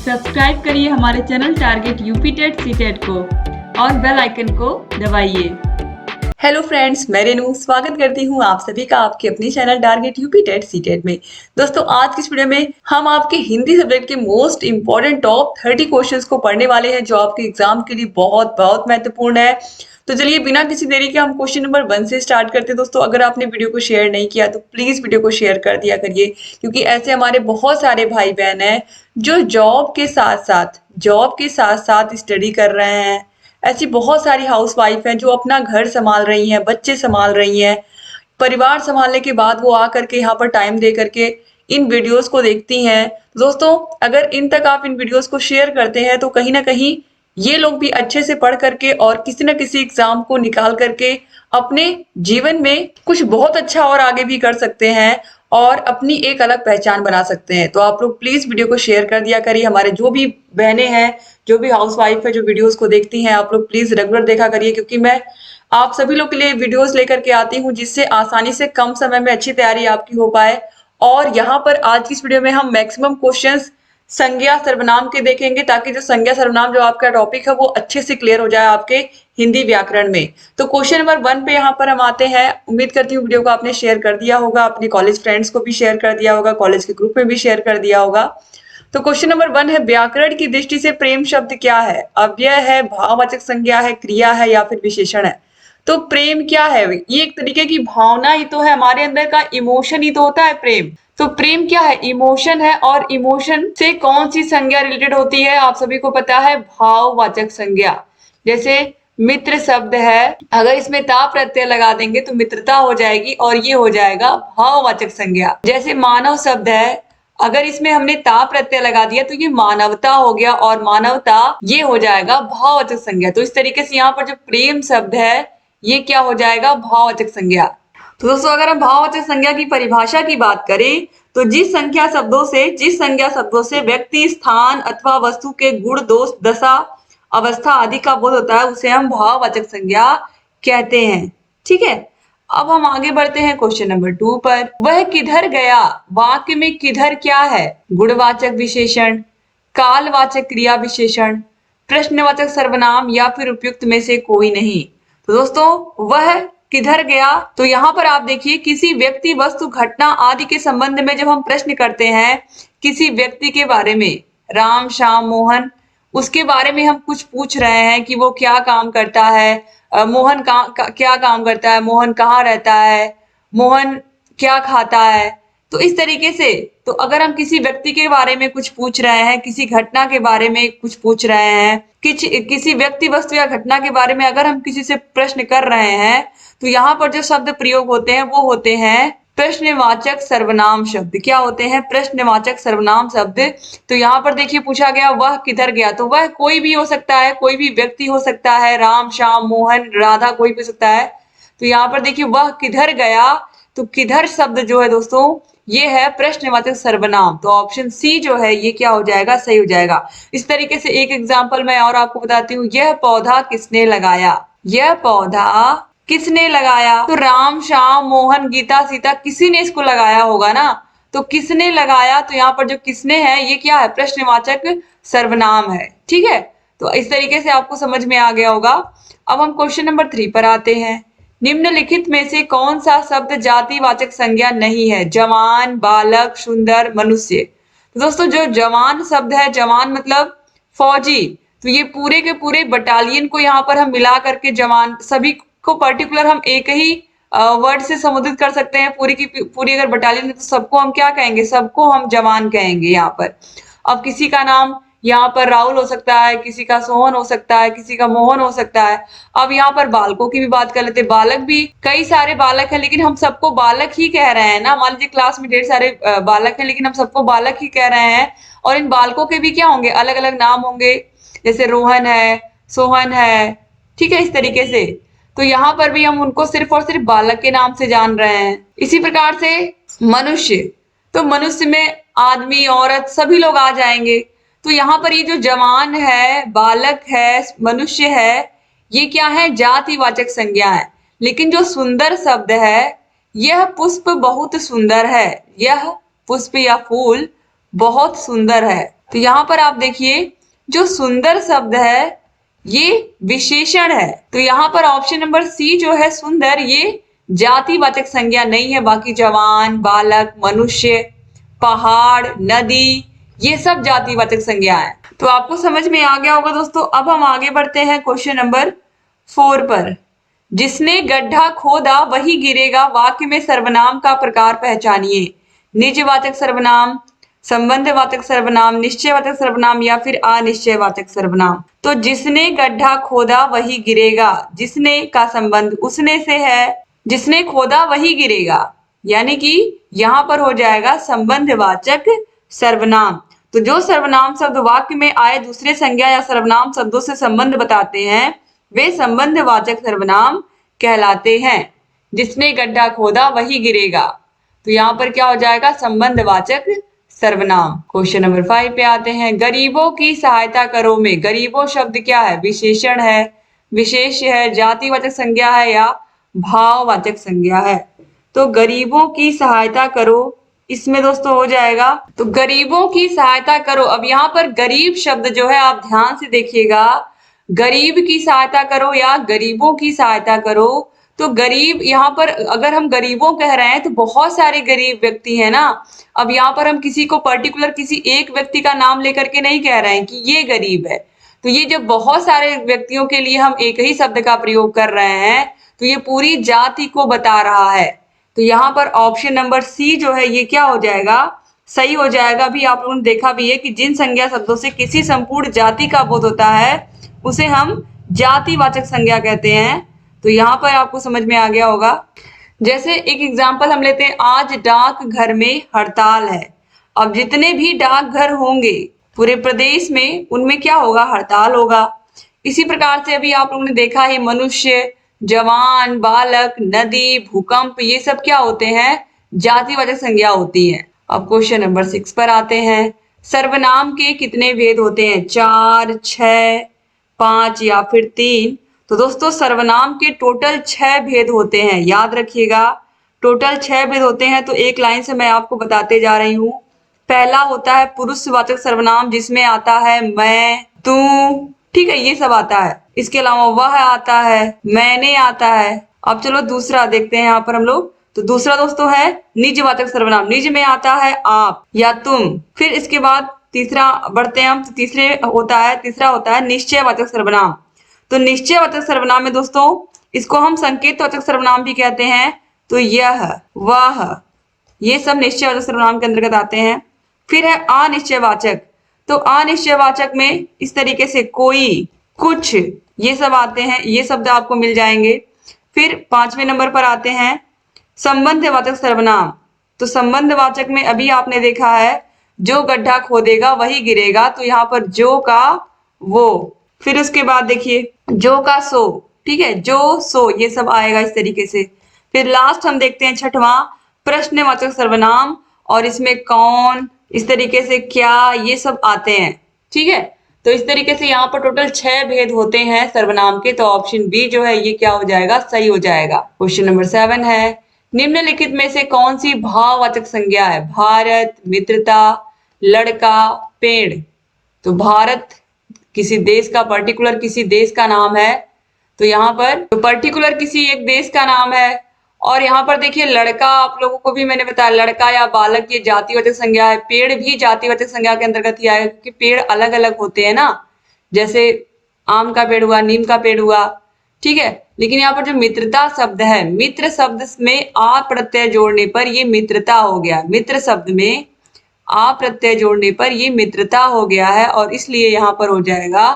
Subscribe करिए हमारे channel target UP TET CTET को और बेल आइकन को दबाइए। हेलो फ्रेंड्स, मैं रेनू स्वागत करती हूँ आप सभी का आपके अपने channel target UP TET CTET में। दोस्तों, आज की इस वीडियो में हम आपके हिंदी सब्जेक्ट के मोस्ट इंपॉर्टेंट टॉप 30 क्वेश्चंस को पढ़ने वाले हैं, जो आपके एग्जाम के लिए बहुत बहुत महत्वपूर्ण है। तो चलिए बिना किसी देरी के हम क्वेश्चन नंबर 1 से स्टार्ट करते हैं। दोस्तों, अगर आपने वीडियो को शेयर नहीं किया तो प्लीज वीडियो को शेयर कर दिया करिए, क्योंकि ऐसे हमारे बहुत सारे भाई बहन हैं जो जॉब के साथ साथ स्टडी कर रहे हैं। ऐसी बहुत सारी हाउसवाइफ हैं जो अपना घर संभाल रही हैं, बच्चे संभाल रही हैं। परिवार संभालने के बाद वो आकर के यहाँ पर टाइम दे करके इन वीडियोस को देखती हैं। दोस्तों, अगर इन तक आप इन वीडियोस को शेयर करते हैं तो कहीं ना कहीं ये लोग भी अच्छे से पढ़ करके और किसी न किसी एग्जाम को निकाल करके अपने जीवन में कुछ बहुत अच्छा और आगे भी कर सकते हैं और अपनी एक अलग पहचान बना सकते हैं। तो आप लोग प्लीज वीडियो को शेयर कर दिया करिए। हमारे जो भी बहनें हैं, जो भी हाउसवाइफ है, जो वीडियोस को देखती हैं, आप लोग प्लीज रेगुलर देखा करिए, क्योंकि मैं आप सभी लोग के लिए वीडियोस लेकर के आती हूँ जिससे आसानी से कम समय में अच्छी तैयारी आपकी हो पाए। और यहाँ पर आज की इस वीडियो में हम मैक्सिमम क्वेश्चंस संज्ञा सर्वनाम के देखेंगे, ताकि जो संज्ञा सर्वनाम जो आपका टॉपिक है वो अच्छे से क्लियर हो जाए आपके हिंदी व्याकरण में। तो क्वेश्चन नंबर 1 पे यहाँ पर हम आते हैं। उम्मीद करती हूँ वीडियो को आपने शेयर कर दिया होगा, अपने कॉलेज फ्रेंड्स को भी शेयर कर दिया होगा, कॉलेज के ग्रुप में भी शेयर कर दिया होगा। तो क्वेश्चन नंबर 1 है, व्याकरण की दृष्टि से प्रेम शब्द क्या है? अव्यय है, भाववाचक संज्ञा है, क्रिया है या फिर विशेषण है? तो प्रेम क्या है? ये एक तरीके की भावना ही तो है, हमारे अंदर का इमोशन ही तो होता है प्रेम। तो प्रेम क्या है? इमोशन है। और इमोशन से कौन सी संज्ञा रिलेटेड होती है? आप सभी को पता है, भाववाचक संज्ञा। जैसे मित्र शब्द है, अगर इसमें ता प्रत्यय लगा देंगे तो मित्रता हो जाएगी और ये हो जाएगा भाववाचक संज्ञा। जैसे मानव शब्द है, अगर इसमें हमने ता प्रत्यय लगा दिया तो ये मानवता हो गया और मानवता ये हो जाएगा भाववाचक संज्ञा। तो इस तरीके से यहाँ पर जो प्रेम शब्द है ये क्या हो जाएगा? भाववाचक संज्ञा। तो दोस्तों, अगर हम भाववाचक संज्ञा की परिभाषा की बात करें तो जिस संज्ञा शब्दों से व्यक्ति, स्थान अथवा वस्तु के गुण, दोष, दशा, अवस्था आदि का बोध होता है उसे हम भाववाचक संज्ञा कहते हैं। ठीक है, अब हम आगे बढ़ते हैं क्वेश्चन नंबर 2 पर। वह किधर गया? वाक्य में किधर क्या है? गुणवाचक विशेषण, कालवाचक क्रिया विशेषण, प्रश्नवाचक सर्वनाम या फिर उपयुक्त में से कोई नहीं। तो दोस्तों, वह किधर गया, तो यहाँ पर आप देखिए, किसी व्यक्ति, वस्तु, घटना आदि के संबंध में जब हम प्रश्न करते हैं किसी व्यक्ति के बारे में, राम, श्याम, मोहन, उसके बारे में हम कुछ पूछ रहे हैं कि वो क्या काम करता है, मोहन क्या काम करता है, मोहन कहाँ रहता है, मोहन क्या खाता है। तो इस तरीके से, तो अगर हम किसी व्यक्ति के बारे में कुछ पूछ रहे हैं, किसी घटना के बारे में कुछ पूछ रहे हैं, किसी व्यक्ति, वस्तु या घटना के बारे में अगर हम किसी से प्रश्न कर रहे हैं, तो यहाँ पर जो शब्द प्रयोग होते हैं वो होते हैं प्रश्नवाचक सर्वनाम शब्द। क्या होते हैं? प्रश्नवाचक सर्वनाम शब्द। तो यहाँ पर देखिए पूछा गया वह किधर गया, तो वह कोई भी हो सकता है, कोई भी व्यक्ति हो सकता है, राम, श्याम, मोहन, राधा, कोई भी हो सकता है। तो यहाँ पर देखिए वह किधर गया, तो किधर शब्द जो है दोस्तों ये है प्रश्नवाचक सर्वनाम। तो ऑप्शन सी जो है ये क्या हो जाएगा? सही हो जाएगा। इस तरीके से एक एग्जाम्पल मैं और आपको बताती हूँ। यह पौधा किसने लगाया? यह पौधा किसने लगाया? तो राम, श्याम, मोहन, गीता, सीता, किसी ने इसको लगाया होगा ना। तो किसने लगाया, तो यहाँ पर जो किसने है ये क्या है? प्रश्नवाचक सर्वनाम है। ठीक है, तो इस तरीके से आपको समझ में आ गया होगा। अब हम क्वेश्चन नंबर 3 पर आते हैं। निम्नलिखित में से कौन सा शब्द जातिवाचक संज्ञा नहीं है? जवान, बालक, सुंदर, मनुष्य। तो दोस्तों, जो जवान शब्द है, जवान मतलब फौजी, तो ये पूरे के पूरे बटालियन को यहाँ पर हम मिला करके जवान, सभी को पर्टिकुलर हम एक ही वर्ड से संबोधित कर सकते हैं। पूरी की पूरी अगर बटालियन है तो सबको हम क्या कहेंगे? सबको हम जवान कहेंगे यहाँ पर। अब किसी का नाम यहाँ पर राहुल हो सकता है, किसी का सोहन हो सकता है, किसी का मोहन हो सकता है। अब यहाँ पर बालकों की भी बात कर लेते हैं। बालक भी कई सारे बालक हैं, लेकिन हम सबको बालक ही कह रहे हैं ना। मान लीजिए क्लास में ढेर सारे बालक हैं, लेकिन हम सबको बालक ही कह रहे हैं। और इन बालकों के भी क्या होंगे? अलग अलग नाम होंगे, जैसे रोहन है, सोहन है। ठीक है, इस तरीके से। तो यहाँ पर भी हम उनको सिर्फ और सिर्फ बालक के नाम से जान रहे हैं। इसी प्रकार से मनुष्य, तो मनुष्य में आदमी, औरत, सभी लोग आ जाएंगे। तो यहाँ पर ये जो जवान है, बालक है, मनुष्य है, ये क्या है? जातिवाचक संज्ञा है। लेकिन जो सुंदर शब्द है, यह पुष्प बहुत सुंदर है, यह पुष्प या फूल बहुत सुंदर है, तो यहाँ पर आप देखिए जो सुंदर शब्द है ये विशेषण है। तो यहाँ पर ऑप्शन नंबर सी जो है सुंदर, ये जातिवाचक संज्ञा नहीं है। बाकी जवान, बालक, मनुष्य, पहाड़, नदी, ये सब जातिवाचक संज्ञा है। तो आपको समझ में आ गया होगा दोस्तों। अब हम आगे बढ़ते हैं क्वेश्चन नंबर 4 पर। जिसने गड्ढा खोदा वही गिरेगा, वाक्य में सर्वनाम का प्रकार पहचानिए। निजवाचक सर्वनाम, संबंधवाचक सर्वनाम, निश्चयवाचक सर्वनाम या फिर अनिश्चयवाचक सर्वनाम। तो जिसने गड्ढा खोदा वही गिरेगा, जिसने का संबंध उसने से है, जिसने खोदा वही गिरेगा, यानी कि यहाँ पर हो जाएगा संबंधवाचक सर्वनाम। तो जो सर्वनाम शब्द वाक्य में आए दूसरे संज्ञा या सर्वनाम शब्दों से संबंध बताते हैं वे संबंधवाचक सर्वनाम कहलाते हैं। जिसने गड्ढा खोदा वही गिरेगा, तो यहाँ पर क्या हो जाएगा संबंधवाचक सर्वनाम। क्वेश्चन नंबर 5 पे आते हैं। गरीबों की सहायता करो में गरीबों शब्द क्या है? विशेषण है, विशेष है, जातिवाचक संज्ञा है या भाववाचक संज्ञा है? तो गरीबों की सहायता करो, इसमें दोस्तों हो जाएगा तो गरीबों की सहायता करो। अब यहाँ पर गरीब शब्द जो है आप ध्यान से देखिएगा, गरीब की सहायता करो या गरीबों की सहायता करो। तो गरीब यहाँ पर अगर हम गरीबों कह रहे हैं तो बहुत सारे गरीब व्यक्ति हैं ना। अब यहाँ पर हम किसी को पर्टिकुलर किसी एक व्यक्ति का नाम लेकर के नहीं कह रहे हैं कि ये गरीब है। तो ये जब बहुत सारे व्यक्तियों के लिए हम एक ही शब्द का प्रयोग कर रहे हैं तो ये पूरी जाति को बता रहा है। तो यहाँ पर ऑप्शन नंबर सी जो है ये क्या हो जाएगा? सही हो जाएगा। अभी आप लोगों ने देखा भी है कि जिन संज्ञा शब्दों से किसी संपूर्ण जाति का बोध होता है उसे हम जातिवाचक संज्ञा कहते हैं। तो यहाँ पर आपको समझ में आ गया होगा। जैसे एक एग्जाम्पल हम लेते हैं, आज डाक घर में हड़ताल है। अब जितने भी डाकघर होंगे पूरे प्रदेश में उनमें क्या होगा? हड़ताल होगा। इसी प्रकार से अभी आप लोगों ने देखा है मनुष्य, जवान, बालक, नदी, भूकंप, ये सब क्या होते हैं? जातिवाचक संज्ञा होती हैं। अब क्वेश्चन नंबर 6 पर आते हैं। सर्वनाम के कितने भेद होते हैं? 4, 6, 5 या फिर 3? तो दोस्तों सर्वनाम के टोटल 6 भेद होते हैं, याद रखिएगा। टोटल 6 भेद होते हैं। तो एक लाइन से मैं आपको बताते जा रही हूँ। पहला होता है पुरुषवाचक सर्वनाम जिसमें आता है मैं, तू, ठीक है, ये सब आता है। इसके अलावा वह आता है, मैंने आता है। अब चलो दूसरा देखते हैं यहाँ पर हम लोग। तो दूसरा दोस्तों है निजवाचक सर्वनाम, निज में आता है आप या तुम। फिर इसके बाद तीसरा बढ़ते हैं हम, तो तीसरा होता है निश्चयवाचक सर्वनाम। तो निश्चयवाचक सर्वनाम में दोस्तों इसको हम संकेतवाचक सर्वनाम भी कहते हैं। तो यह, वह, ये सब निश्चयवाचक सर्वनाम के अंतर्गत आते हैं। फिर है अनिश्चयवाचक। तो अनिश्चयवाचक में इस तरीके से कोई, कुछ, ये सब आते हैं, ये शब्द आपको मिल जाएंगे। फिर 5वें नंबर पर आते हैं संबंधवाचक सर्वनाम। तो संबंधवाचक में अभी आपने देखा है जो गड्ढा खोदेगा वही गिरेगा, तो यहाँ पर जो का वो। फिर उसके बाद देखिए जो का सो, ठीक है, जो सो, ये सब आएगा इस तरीके से। फिर लास्ट हम देखते हैं 6वां प्रश्नवाचक सर्वनाम, और इसमें कौन, इस तरीके से क्या, ये सब आते हैं, ठीक है। तो इस तरीके से यहाँ पर टोटल 6 भेद होते हैं सर्वनाम के। तो ऑप्शन बी जो है ये क्या हो जाएगा? सही हो जाएगा। क्वेश्चन नंबर 7 है। निम्नलिखित में से कौन सी भाववाचक संज्ञा है? भारत, मित्रता, लड़का, पेड़। तो भारत किसी देश का, पर्टिकुलर किसी देश का नाम है। तो यहाँ पर तो पर्टिकुलर किसी एक देश का नाम है। और यहाँ पर देखिए लड़का, आप लोगों को भी मैंने बताया लड़का या बालक ये जातिवाचक संज्ञा है। पेड़ भी जातिवाचक संज्ञा के अंतर्गत ही आएगा क्योंकि पेड़ अलग अलग होते हैं ना, जैसे आम का पेड़ हुआ, नीम का पेड़ हुआ, ठीक है। लेकिन यहाँ पर जो मित्रता शब्द है, मित्र शब्द में आ प्रत्यय जोड़ने पर ये मित्रता हो गया। मित्र शब्द में आ प्रत्यय जोड़ने पर ये मित्रता हो गया है और इसलिए यहाँ पर हो जाएगा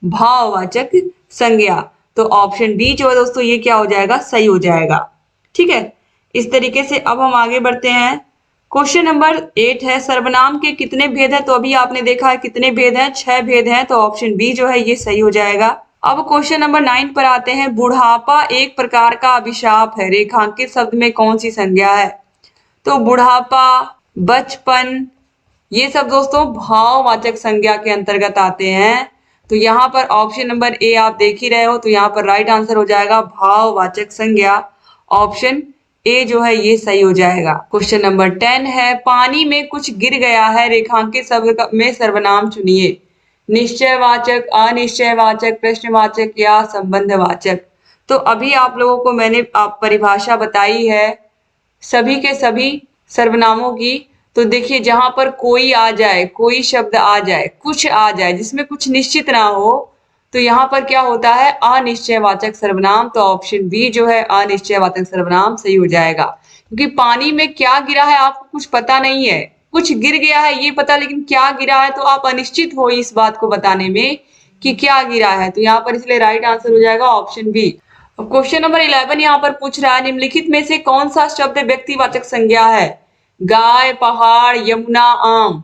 भाववाचक संज्ञा। तो ऑप्शन डी जो है दोस्तों ये क्या हो जाएगा? सही हो जाएगा, ठीक है। इस तरीके से अब हम आगे बढ़ते हैं। क्वेश्चन नंबर 8 है सर्वनाम के कितने भेद हैं? तो अभी आपने देखा है कितने भेद हैं? 6 भेद हैं। तो ऑप्शन बी जो है ये सही हो जाएगा। अब क्वेश्चन नंबर 9 पर आते हैं। बुढ़ापा एक प्रकार का अभिशाप है, रेखांकित शब्द में कौन सी संज्ञा है? तो बुढ़ापा, बचपन, ये सब दोस्तों भाववाचक संज्ञा के अंतर्गत आते हैं। तो यहाँ पर ऑप्शन नंबर ए आप देख ही रहे हो, तो यहाँ पर राइट आंसर हो जाएगा भाववाचक संज्ञा, ऑप्शन ए जो है ये सही हो जाएगा। क्वेश्चन नंबर 10 है, पानी में कुछ गिर गया है, रेखांकित शब्द में सर्वनाम चुनिए। निश्चयवाचक, अनिश्चयवाचक, प्रश्नवाचक या संबंधवाचक। तो अभी आप लोगों को मैंने परिभाषा बताई है सभी के सभी सर्वनामों की। तो देखिए जहां पर कोई आ जाए, कोई शब्द आ जाए, कुछ आ जाए जिसमें कुछ निश्चित ना हो, तो यहाँ पर क्या होता है, अनिश्चयवाचक सर्वनाम। तो ऑप्शन बी जो है अनिश्चयवाचक सर्वनाम सही हो जाएगा। क्योंकि पानी में क्या गिरा है आपको कुछ पता नहीं है, कुछ गिर गया है ये पता, लेकिन क्या गिरा है तो आप अनिश्चित हो इस बात को बताने में कि क्या गिरा है। तो यहाँ पर इसलिए राइट आंसर हो जाएगा ऑप्शन बी। क्वेश्चन नंबर 11 यहाँ पर पूछ रहा है, निम्नलिखित में से कौन सा शब्द व्यक्तिवाचक संज्ञा है? गाय, पहाड़, यमुना, आम।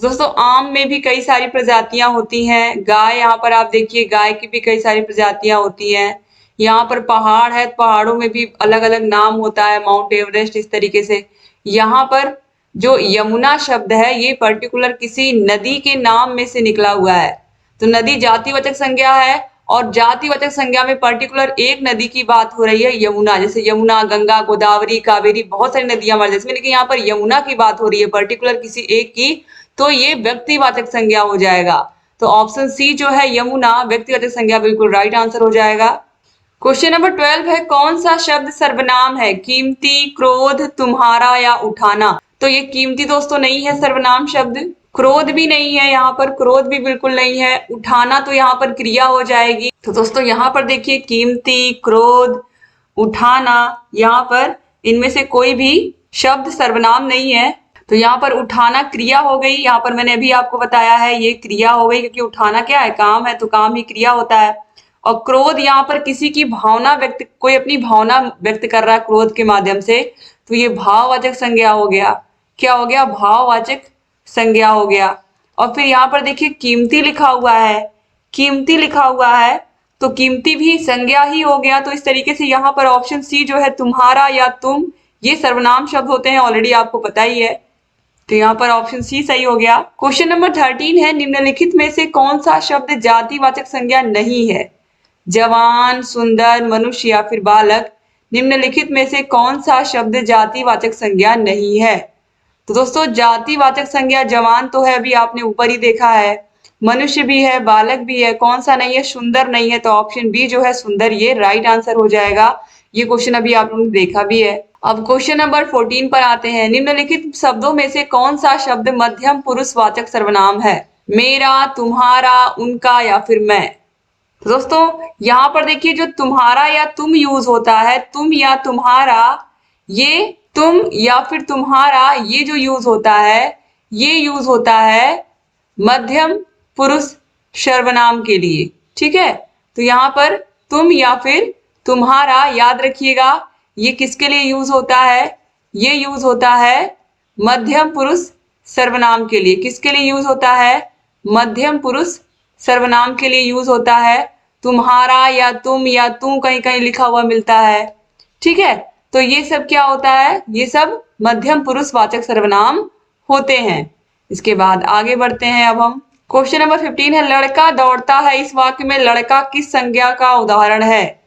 दोस्तों आम में भी कई सारी प्रजातियां होती हैं। गाय, यहाँ पर आप देखिए गाय की भी कई सारी प्रजातियां होती हैं। यहाँ पर पहाड़ है, पहाड़ों में भी अलग अलग नाम होता है, माउंट एवरेस्ट इस तरीके से। यहाँ पर जो यमुना शब्द है ये पर्टिकुलर किसी नदी के नाम में से निकला हुआ है। तो नदी जातिवाचक संज्ञा है और जातिवाचक संज्ञा में पर्टिकुलर एक नदी की बात हो रही है, यमुना। जैसे यमुना, गंगा, गोदावरी, कावेरी, बहुत सारी नदियां हमारे देश में, लेकिन यहाँ पर यमुना की बात हो रही है पर्टिकुलर किसी एक की, तो ये व्यक्तिवाचक संज्ञा हो जाएगा। तो ऑप्शन सी जो है यमुना व्यक्तिवाचक संज्ञा बिल्कुल राइट आंसर हो जाएगा। क्वेश्चन नंबर 12 है, कौन सा शब्द सर्वनाम है? कीमती, क्रोध, तुम्हारा या उठाना। तो ये कीमती दोस्तों नहीं है सर्वनाम शब्द, क्रोध भी नहीं है, यहाँ पर क्रोध भी बिल्कुल नहीं है, उठाना तो यहाँ पर क्रिया हो जाएगी। तो दोस्तों यहाँ पर देखिए कीमती, क्रोध, उठाना, यहाँ पर इनमें से कोई भी शब्द सर्वनाम नहीं है। तो यहाँ पर उठाना क्रिया हो गई, यहाँ पर मैंने अभी आपको बताया है ये क्रिया हो गई, क्योंकि उठाना क्या है, काम है, तो काम ही क्रिया होता है। और क्रोध यहाँ पर किसी की भावना व्यक्त, कोई अपनी भावना व्यक्त कर रहा है क्रोध के माध्यम से, तो ये भाववाचक संज्ञा हो गया। क्या हो गया? भाववाचक संज्ञा हो गया। और फिर यहाँ पर देखिए कीमती लिखा हुआ है, कीमती लिखा हुआ है तो कीमती भी संज्ञा ही हो गया। तो इस तरीके से यहाँ पर ऑप्शन सी जो है तुम्हारा या तुम, ये सर्वनाम शब्द होते हैं, ऑलरेडी आपको पता ही है। तो यहाँ पर ऑप्शन सी सही हो गया। क्वेश्चन नंबर 13 है, निम्नलिखित में से कौन सा शब्द जातिवाचक संज्ञा नहीं है? जवान, सुंदर, मनुष्य या फिर बालक। निम्नलिखित में से कौन सा शब्द जातिवाचक संज्ञा नहीं है? तो दोस्तों जातिवाचक संज्ञा जवान तो है, अभी आपने ऊपर ही देखा है, मनुष्य भी है, बालक भी है, कौन सा नहीं है? सुंदर नहीं है। तो ऑप्शन बी जो है सुंदर, ये राइट आंसर हो जाएगा। ये क्वेश्चन अभी आप लोगों ने देखा भी है। अब क्वेश्चन नंबर 14 पर आते हैं, निम्नलिखित शब्दों में से कौन सा शब्द मध्यम पुरुषवाचक सर्वनाम है? मेरा, तुम्हारा, उनका या फिर मैं। तो दोस्तों यहाँ पर देखिए जो तुम्हारा या तुम यूज होता है, तुम या तुम्हारा, ये तुम या फिर तुम्हारा ये जो यूज होता है, ये यूज होता है मध्यम पुरुष सर्वनाम के लिए। ठीक है, तो यहाँ पर तुम या फिर तुम्हारा याद रखिएगा, ये किसके लिए यूज होता है? ये यूज होता है मध्यम पुरुष सर्वनाम के लिए। किसके लिए यूज होता है? मध्यम पुरुष सर्वनाम के लिए यूज होता है। तुम्हारा या तुम या तू कहीं कहीं लिखा हुआ मिलता है। ठीक है, तो ये सब क्या होता है? ये सब मध्यम पुरुष वाचक सर्वनाम होते हैं। इसके बाद आगे बढ़ते हैं अब हम। क्वेश्चन नंबर 15 है, लड़का दौड़ता है, इस वाक्य में लड़का किस संज्ञा का उदाहरण है?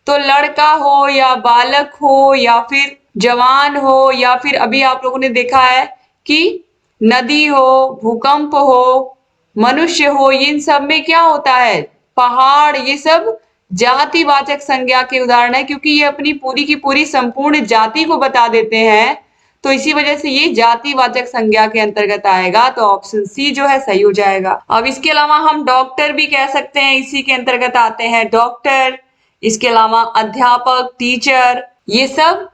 तो लड़का हो या बालक हो या फिर जवान हो या फिर अभी आप लोगों ने देखा है कि नदी हो, भूकंप हो, मनुष्य हो, इन सब में क्या होता है? पहाड़, ये सब जातिवाचक संज्ञा के उदाहरण है, क्योंकि ये अपनी पूरी की पूरी संपूर्ण जाति को बता देते हैं। तो इसी वजह से ये जातिवाचक संज्ञा के अंतर्गत आएगा। तो ऑप्शन सी जो है सही हो जाएगा। अब इसके अलावा हम डॉक्टर भी कह सकते हैं, इसी के अंतर्गत आते हैं डॉक्टर। इसके अलावा अध्यापक, टीचर, ये सब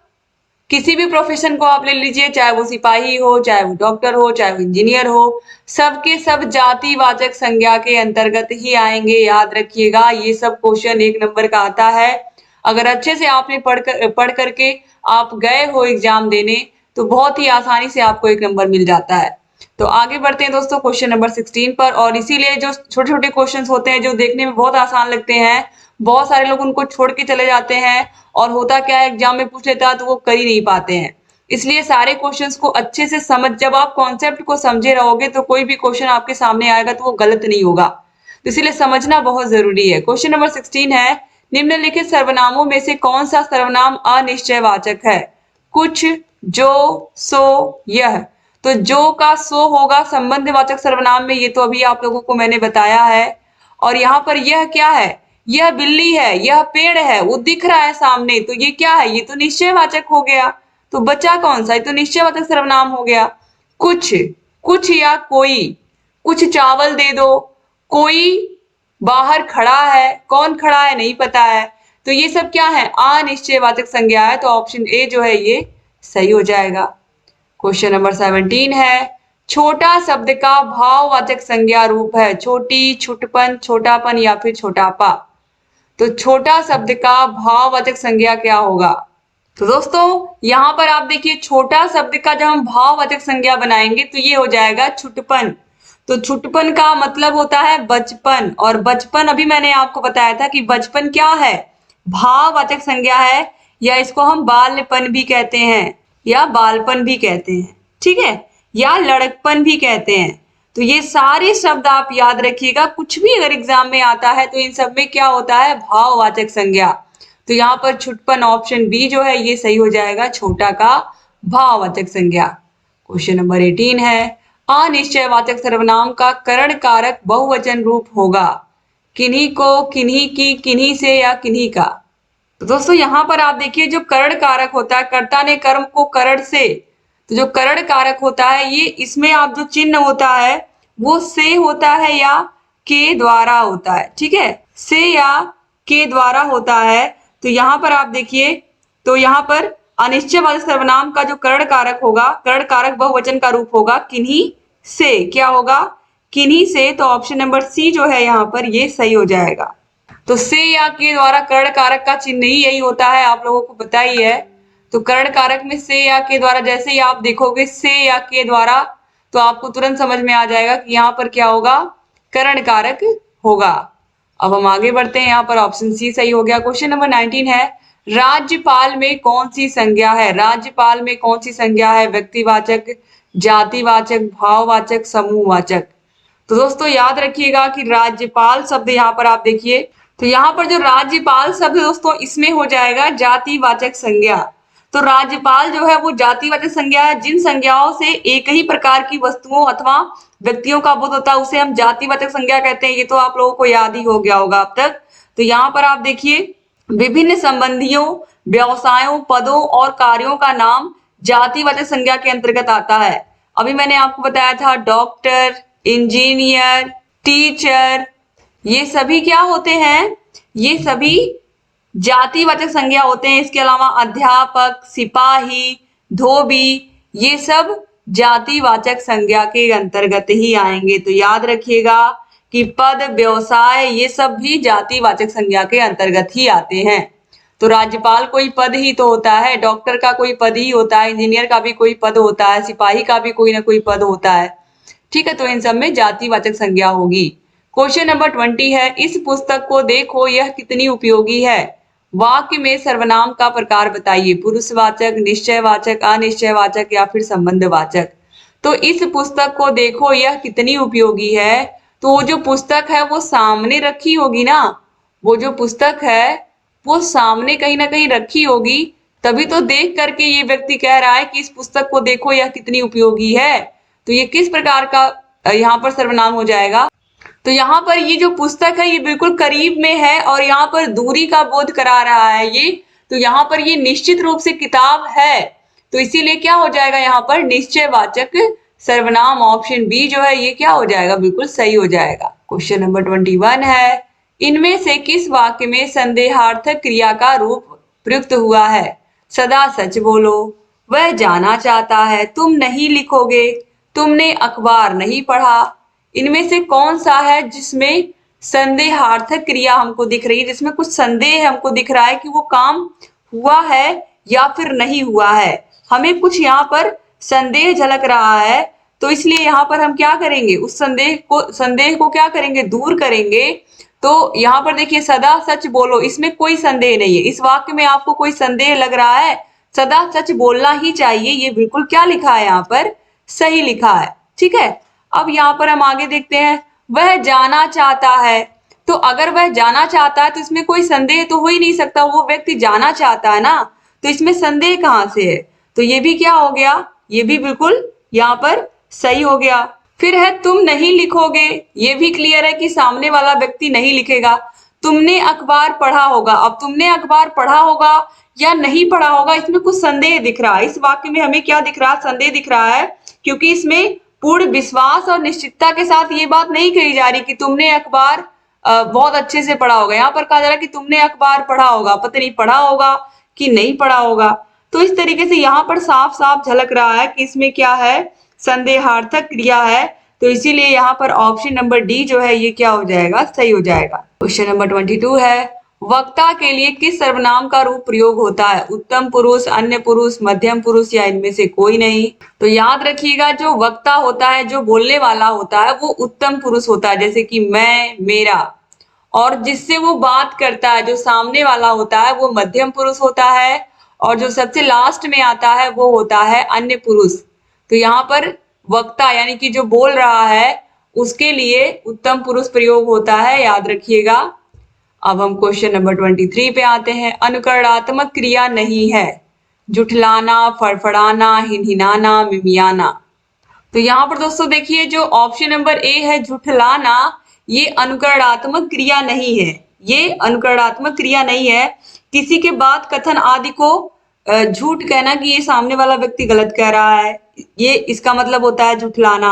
किसी भी प्रोफेशन को आप ले लीजिए, चाहे वो सिपाही हो, चाहे वो डॉक्टर हो, चाहे वो इंजीनियर हो, सबके सब जातिवाचक संज्ञा के अंतर्गत ही आएंगे। याद रखिएगा, ये सब क्वेश्चन 1 नंबर का आता है। अगर अच्छे से आपने पढ़ करके आप गए हो एग्जाम देने, तो बहुत ही आसानी से आपको 1 नंबर मिल जाता है। तो आगे बढ़ते हैं दोस्तों क्वेश्चन नंबर 16 पर। और इसीलिए जो छोटे छोटे क्वेश्चन होते हैं, जो देखने में बहुत आसान लगते हैं, बहुत सारे लोग उनको छोड़ के चले जाते हैं, और होता क्या है एग्जाम में पूछ लेता है तो वो कर ही नहीं पाते हैं। इसलिए सारे क्वेश्चंस को अच्छे से समझ, जब आप कॉन्सेप्ट को समझे रहोगे तो कोई भी क्वेश्चन आपके सामने आएगा तो वो गलत नहीं होगा। तो इसलिए समझना बहुत जरूरी है। क्वेश्चन नंबर 16 है, निम्नलिखित सर्वनामों में से कौन सा सर्वनाम अनिश्चयवाचक है? कुछ, जो, सो, यह। तो जो का सो होगा संबंधवाचक सर्वनाम में, ये तो अभी आप लोगों को मैंने बताया है। और यहाँ पर यह क्या है? यह बिल्ली है, यह पेड़ है, वो दिख रहा है सामने, तो ये क्या है? ये तो निश्चयवाचक हो गया। तो बचा कौन सा? ये तो निश्चयवाचक सर्वनाम हो गया। कुछ, कुछ या कोई, कुछ चावल दे दो, कोई बाहर खड़ा है, कौन खड़ा है नहीं पता है, तो ये सब क्या है? अनिश्चयवाचक संज्ञा है। तो ऑप्शन ए जो है ये सही हो जाएगा। क्वेश्चन नंबर 17 है, छोटा शब्द का भाववाचक संज्ञा रूप है। छोटी, छुटपन, छोटापन या फिर छोटापा। तो छोटा शब्द का भाववाचक संज्ञा क्या होगा? तो दोस्तों यहाँ पर आप देखिए, छोटा शब्द का जब हम भाववाचक संज्ञा बनाएंगे तो ये हो जाएगा छुटपन। तो छुटपन का मतलब होता है बचपन, और बचपन अभी मैंने आपको बताया था कि बचपन क्या है? भाववाचक संज्ञा है, या इसको हम बाल्यपन भी कहते हैं, या बालपन भी कहते हैं, ठीक है, या लड़कपन भी कहते हैं। तो ये सारे शब्द आप याद रखिएगा, कुछ भी अगर एग्जाम में आता है तो इन सब में क्या होता है? भाववाचक संज्ञा। तो यहाँ पर छुटपन ऑप्शन बी जो है ये सही हो जाएगा, छोटा का भाववाचक संज्ञा। क्वेश्चन नंबर 18 है, अनिश्चयवाचक सर्वनाम का करण कारक बहुवचन रूप होगा। किन्हीं को, किन्हीं की, किन्हीं से या किन्हीं का। तो दोस्तों यहाँ पर आप देखिए, जो करण कारक होता है, कर्ता ने कर्म को करण से, तो जो करण कारक होता है ये, इसमें आप जो चिन्ह होता है वो से होता है या के द्वारा होता है, ठीक है, से या के द्वारा होता है। तो यहाँ पर आप देखिए, तो यहाँ पर अनिश्चयवाचक सर्वनाम का जो करण कारक होगा, करण कारक बहुवचन का रूप होगा किन्हीं से। क्या होगा? किन्हीं से। तो ऑप्शन नंबर सी जो है यहाँ पर ये सही हो जाएगा। तो से या के द्वारा कर्ण कारक का चिन्ह ही यही होता है, आप लोगों को पता ही है। तो कर्ण कारक में से या के द्वारा, जैसे ही आप देखोगे से या के द्वारा, तो आपको तुरंत समझ में आ जाएगा कि यहाँ पर क्या होगा? कर्ण कारक होगा। अब हम आगे बढ़ते हैं, यहाँ पर ऑप्शन सी सही हो गया। क्वेश्चन नंबर 19 है, राज्यपाल में कौन सी संज्ञा है? राज्यपाल में कौन सी संज्ञा है? व्यक्तिवाचक, जातिवाचक, भाववाचक, समूहवाचक। तो दोस्तों याद रखिएगा कि राज्यपाल शब्द यहाँ पर आप देखिए, तो यहाँ पर जो राज्यपाल शब्द दोस्तों, इसमें हो जाएगा जातिवाचक संज्ञा। तो राज्यपाल जो है वो जातिवाचक संज्ञा है। जिन संज्ञाओं से एक ही प्रकार की वस्तुओं अथवा व्यक्तियों का बोध होता है उसे हम जातिवाचक संज्ञा कहते हैं। ये तो आप लोगों को याद ही हो गया होगा अब तक। तो यहाँ पर आप देखिए, विभिन्न संबंधियों, व्यवसायों, पदों और कार्यों का नाम जातिवाचक संज्ञा के अंतर्गत आता है। अभी मैंने आपको बताया था डॉक्टर, इंजीनियर, टीचर, ये सभी क्या होते हैं? ये सभी जातिवाचक संज्ञा होते हैं। इसके अलावा अध्यापक, सिपाही, धोबी, ये सब जातिवाचक संज्ञा के अंतर्गत ही आएंगे। तो याद रखिएगा कि पद, व्यवसाय, ये सब भी जातिवाचक संज्ञा के अंतर्गत ही आते हैं। तो राज्यपाल कोई पद ही तो होता है, डॉक्टर का कोई पद ही होता है, इंजीनियर का भी कोई पद होता है, सिपाही का भी कोई ना कोई पद होता है, ठीक है। तो इन सब में जातिवाचक संज्ञा होगी। क्वेश्चन नंबर 20 है, इस पुस्तक को देखो यह कितनी उपयोगी है। वाक्य में सर्वनाम का प्रकार बताइए। पुरुषवाचक, निश्चयवाचक, अनिश्चयवाचक या फिर संबंधवाचक। तो इस पुस्तक को देखो यह कितनी उपयोगी है, तो वो जो पुस्तक है वो सामने रखी होगी ना, वो जो पुस्तक है वो सामने कहीं ना कहीं रखी होगी, तभी तो देख करके ये व्यक्ति कह रहा है कि इस पुस्तक को देखो यह कितनी उपयोगी है। तो ये किस प्रकार का यहाँ पर सर्वनाम हो जाएगा? तो यहाँ पर ये जो पुस्तक है ये बिल्कुल करीब में है और यहाँ पर दूरी का बोध करा रहा है ये, तो यहाँ पर ये निश्चित रूप से किताब है, तो इसीलिए क्या हो जाएगा यहाँ पर? निश्चयवाचक सर्वनाम ऑप्शन बी जो है ये क्या हो जाएगा? बिल्कुल सही हो जाएगा। क्वेश्चन नंबर 21 है, इनमें से किस वाक्य में संदेहार्थक क्रिया का रूप प्रयुक्त हुआ है? सदा सच बोलो, वह जाना चाहता है, तुम नहीं लिखोगे, तुमने अखबार नहीं पढ़ा। इनमें से कौन सा है जिसमें संदेहार्थक क्रिया हमको दिख रही है, जिसमें कुछ संदेह हमको दिख रहा है कि वो काम हुआ है या फिर नहीं हुआ है? हमें कुछ यहाँ पर संदेह झलक रहा है, तो इसलिए यहाँ पर हम क्या करेंगे? उस संदेह को क्या करेंगे? दूर करेंगे। तो यहाँ पर देखिए, सदा सच बोलो, इसमें कोई संदेह नहीं है। इस वाक्य में आपको कोई संदेह लग रहा है? सदा सच बोलना ही चाहिए, ये बिल्कुल क्या लिखा है यहाँ पर? सही लिखा है, ठीक है। अब यहाँ पर हम आगे देखते हैं, वह जाना चाहता है। तो अगर वह जाना चाहता है तो इसमें कोई संदेह तो हो ही नहीं सकता, वो व्यक्ति जाना चाहता है ना, तो इसमें संदेह कहाँ से है? तो ये भी क्या हो गया, ये भी बिल्कुल यहाँ पर सही हो गया। फिर है तुम नहीं लिखोगे, ये भी क्लियर है कि सामने वाला व्यक्ति नहीं लिखेगा। तुमने अखबार पढ़ा होगा, अब तुमने अखबार पढ़ा होगा या नहीं पढ़ा होगा, इसमें कुछ संदेह दिख रहा है। इस वाक्य में हमें क्या दिख रहा है, संदेह दिख रहा है, क्योंकि इसमें पूर्ण विश्वास और निश्चितता के साथ ये बात नहीं कही जा रही कि तुमने अखबार बहुत अच्छे से पढ़ा होगा। यहाँ पर कहा जा रहा है कि तुमने अखबार पढ़ा होगा, पता नहीं पढ़ा होगा कि नहीं पढ़ा होगा। तो इस तरीके से यहाँ पर साफ साफ झलक रहा है कि इसमें क्या है, संदेहार्थक क्रिया है। तो इसीलिए यहाँ पर ऑप्शन नंबर डी जो है ये क्या हो जाएगा, सही हो जाएगा। क्वेश्चन नंबर 22 है, वक्ता के लिए किस सर्वनाम का रूप प्रयोग होता है, उत्तम पुरुष, अन्य पुरुष, मध्यम पुरुष या इनमें से कोई नहीं। तो याद रखिएगा, जो वक्ता होता है, जो बोलने वाला होता है, वो उत्तम पुरुष होता है, जैसे कि मैं, मेरा। और जिससे वो बात करता है, जो सामने वाला होता है, वो मध्यम पुरुष होता है। और जो सबसे लास्ट में आता है वो होता है अन्य पुरुष। तो यहाँ पर वक्ता यानी कि जो बोल रहा है उसके लिए उत्तम पुरुष प्रयोग होता है, याद रखिएगा। अब हम क्वेश्चन नंबर 23 पे आते हैं। अनुकरणात्मक क्रिया नहीं है, जुठलाना, फड़फड़ाना, हिनहिनाना, मिमियाना। तो यहाँ पर दोस्तों देखिए, जो ऑप्शन नंबर ए है जुठलाना, ये अनुकरणात्मक क्रिया नहीं है। ये अनुकरणात्मक क्रिया नहीं है। किसी के बात, कथन आदि को झूठ कहना कि ये सामने वाला व्यक्ति गलत कह रहा है, ये इसका मतलब होता है जुठलाना।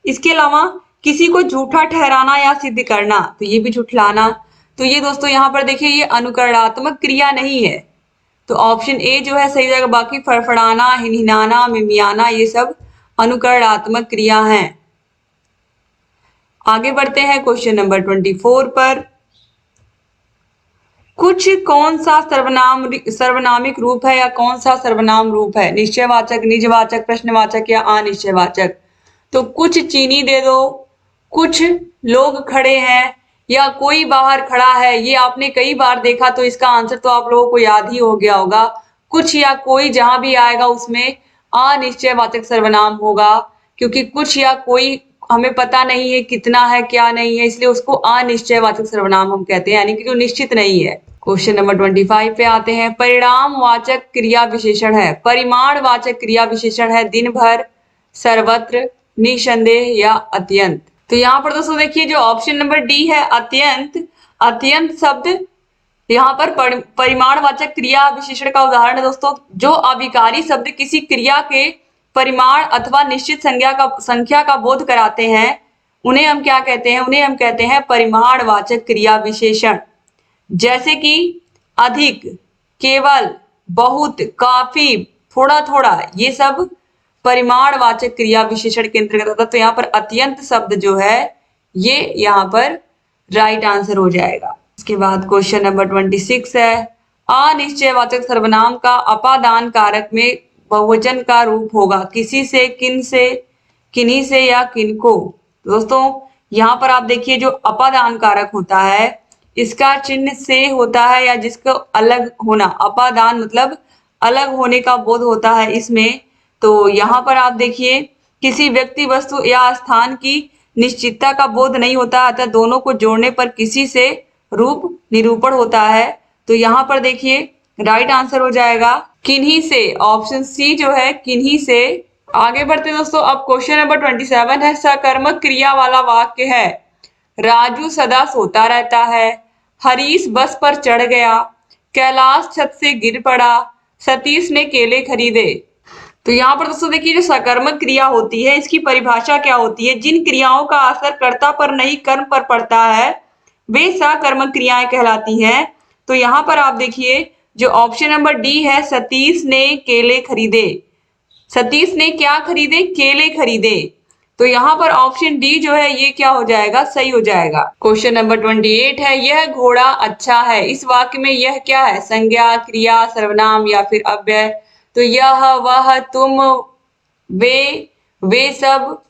इसके अलावा किसी को झूठा ठहराना या सिद्ध करना, तो ये भी जुठलाना। तो ये दोस्तों यहाँ पर देखिए, ये अनुकरणात्मक क्रिया नहीं है। तो ऑप्शन ए जो है सही जाएगा। बाकी फड़फड़ाना, हिनहिनाना, मिमियाना ये सब अनुकरणात्मक क्रिया हैं। आगे बढ़ते हैं क्वेश्चन नंबर 24 पर। कुछ कौन सा सर्वनामिक रूप है या कौन सा सर्वनाम रूप है, निश्चयवाचक, निजवाचक, प्रश्नवाचक या अनिश्चयवाचक। तो कुछ चीनी दे दो, कुछ लोग खड़े हैं, या कोई बाहर खड़ा है, ये आपने कई बार देखा, तो इसका आंसर तो आप लोगों को याद ही हो गया होगा। कुछ या कोई जहां भी आएगा उसमें अनिश्चयवाचक सर्वनाम होगा, क्योंकि कुछ या कोई हमें पता नहीं है कितना है क्या नहीं है, इसलिए उसको अनिश्चयवाचक सर्वनाम हम कहते हैं, यानी कि जो निश्चित नहीं है। क्वेश्चन नंबर 25 पे आते हैं। परिणामवाचक क्रिया विशेषण है, परिमाणवाचक क्रिया विशेषण है दिन भर, सर्वत्र, निसंदेह या अत्यंत। तो यहाँ पर दोस्तों देखिए, जो ऑप्शन नंबर डी है अत्यंत, अत्यंत शब्द यहाँ पर परिमाणवाचक क्रिया विशेषण का उदाहरण है दोस्तों। जो अविकारी शब्द किसी क्रिया के परिमाण अथवा निश्चित संख्या का बोध कराते हैं, उन्हें हम क्या कहते हैं, उन्हें हम कहते हैं परिमाणवाचक क्रिया विशेषण। जैसे कि अधिक, केवल, बहुत, काफी, थोड़ा थोड़ा, ये सब परिमाणवाचक क्रिया विशेषण के अंतर्गत आता है। तो यहाँ पर अत्यंत शब्द जो है ये यहाँ पर राइट आंसर हो जाएगा। इसके बाद क्वेश्चन नंबर 26 है। अनिश्चयवाचक सर्वनाम का अपादान कारक में बहुवचन का रूप होगा, किसी से, किन से, किन्हीं से या किनको। दोस्तों यहाँ पर आप देखिए, जो अपादान कारक होता है इसका चिन्ह से होता है, या जिसको अलग होना, अपादान मतलब अलग होने का बोध होता है इसमें। तो यहाँ पर आप देखिए, किसी व्यक्ति, वस्तु या स्थान की निश्चितता का बोध नहीं होता, अतः दोनों को जोड़ने पर किसी से रूप निरूपण होता है। तो यहाँ पर देखिए राइट आंसर हो जाएगा किन्हीं से, ऑप्शन सी जो है किन्हीं से। आगे बढ़ते दोस्तों, अब क्वेश्चन नंबर 27 है। सकर्मक क्रिया वाला वाक्य है, राजू सदा सोता रहता है, हरीश बस पर चढ़ गया, कैलाश छत से गिर पड़ा, सतीश ने केले खरीदे। तो यहाँ पर दोस्तों देखिए, जो सकर्मक क्रिया होती है इसकी परिभाषा क्या होती है, जिन क्रियाओं का असर कर्ता पर नहीं कर्म पर पड़ता है वे सकर्मक क्रियाएं कहलाती हैं। तो यहाँ पर आप देखिए, जो ऑप्शन नंबर डी है, सतीश ने केले खरीदे, सतीश ने क्या खरीदे, केले खरीदे। तो यहाँ पर ऑप्शन डी जो है ये क्या हो जाएगा, सही हो जाएगा। क्वेश्चन नंबर 28 है। यह घोड़ा अच्छा है, इस वाक्य में यह क्या है, संज्ञा, क्रिया, सर्वनाम या फिर अव्यय। तो यह, वह, तुम, वे सब,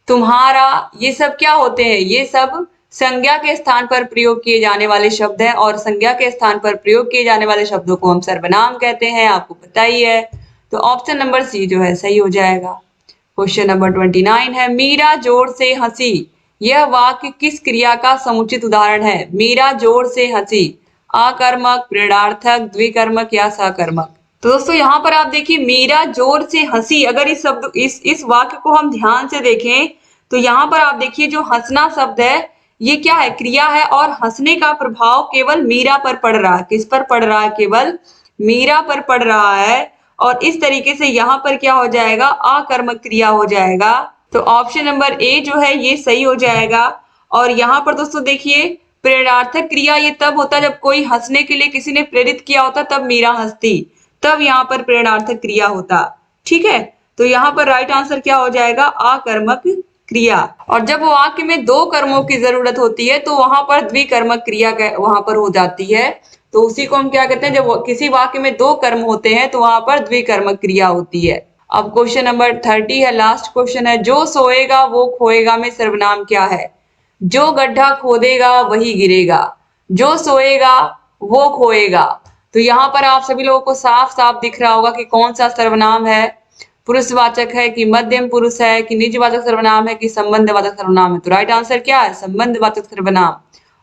तुम्हारा, ये सब क्या होते हैं, ये सब संज्ञा के स्थान पर प्रयोग किए जाने वाले शब्द हैं, और संज्ञा के स्थान पर प्रयोग किए जाने वाले शब्दों को हम सर्वनाम कहते हैं, आपको पता ही है। तो ऑप्शन नंबर सी जो है सही हो जाएगा। क्वेश्चन नंबर 29 है। मीरा जोर से हंसी, यह वाक्य किस क्रिया का समुचित उदाहरण है, मीरा जोर से हंसी, आकर्मक, प्रेरणार्थक, द्विकर्मक या सकर्मक। तो दोस्तों यहाँ पर आप देखिए मीरा जोर से हंसी, अगर इस वाक्य को हम ध्यान से देखें तो यहाँ पर आप देखिए जो हंसना शब्द है ये क्या है, क्रिया है, और हंसने का प्रभाव केवल मीरा पर पड़ रहा है। किस पर पड़ रहा है? केवल मीरा पर पड़ रहा है। और इस तरीके से यहाँ पर क्या हो जाएगा, आकर्मक क्रिया हो जाएगा। तो ऑप्शन नंबर ए जो है ये सही हो जाएगा। और यहाँ पर दोस्तों देखिए प्रेरणार्थक क्रिया ये तब होता जब कोई हंसने के लिए किसी ने प्रेरित किया होता, तब मीरा हंसती, तब यहाँ पर प्रेरणार्थक क्रिया होता। ठीक है, तो यहाँ पर राइट आंसर क्या हो जाएगा, आकर्मक क्रिया। और जब वाक्य में दो कर्मों की जरूरत होती है तो वहां पर द्विकर्मक क्रिया वहां पर हो जाती है। तो उसी को हम क्या कहते हैं, जब किसी वाक्य में दो कर्म होते हैं तो वहां पर द्विकर्मक क्रिया होती है। अब क्वेश्चन नंबर 30 है, लास्ट क्वेश्चन है, जो सोएगा वो खोएगा में सर्वनाम क्या है? जो गड्ढा खोदेगा वही गिरेगा, जो सोएगा वो खोएगा। तो यहाँ पर आप सभी लोगों को साफ साफ दिख रहा होगा कि कौन सा सर्वनाम है, पुरुषवाचक है कि मध्यम पुरुष है कि निजवाचक सर्वनाम है कि संबंधवाचक सर्वनाम है। तो राइट आंसर क्या है, संबंधवाचक सर्वनाम।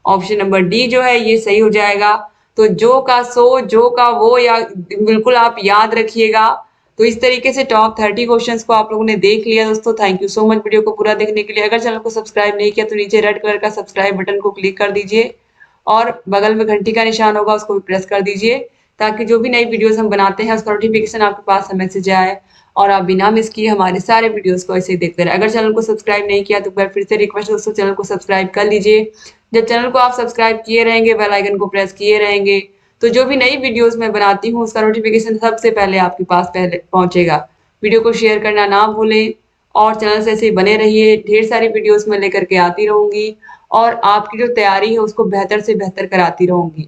ऑप्शन नंबर डी जो है ये सही हो जाएगा। तो जो का सो, जो का वो, या बिल्कुल आप याद रखिएगा। तो इस तरीके से टॉप 30 क्वेश्चंस को आप लोगों ने देख लिया दोस्तों। Thank you so much video को पूरा देखने के लिए। अगर चैनल को सब्सक्राइब नहीं किया तो नीचे रेड कलर का सब्सक्राइब बटन को क्लिक कर दीजिए और बगल में घंटी का निशान होगा उसको भी प्रेस कर दीजिए, ताकि जो भी नई वीडियोस हम बनाते हैं उसका नोटिफिकेशन आपके पास मैसेज आए और आप बिना मिस किए हमारे सारे वीडियोस को ऐसे ही देखते रहे। अगर चैनल को सब्सक्राइब नहीं किया तो फिर से रिक्वेस्ट दोस्तों, चैनल को सब्सक्राइब कर लीजिए। जब चैनल को आप सब्सक्राइब किए रहेंगे, बेल आइकन को प्रेस किए रहेंगे, तो जो भी नई वीडियोस मैं बनाती हूँ उसका नोटिफिकेशन सबसे पहले आपके पास पहले पहुंचेगा। वीडियो को शेयर करना ना भूलें और चैनल से ऐसे ही बने रहिए। ढेर सारी वीडियोस मैं लेकर के आती रहूंगी और आपकी जो तैयारी है उसको बेहतर से बेहतर कराती रहूंगी।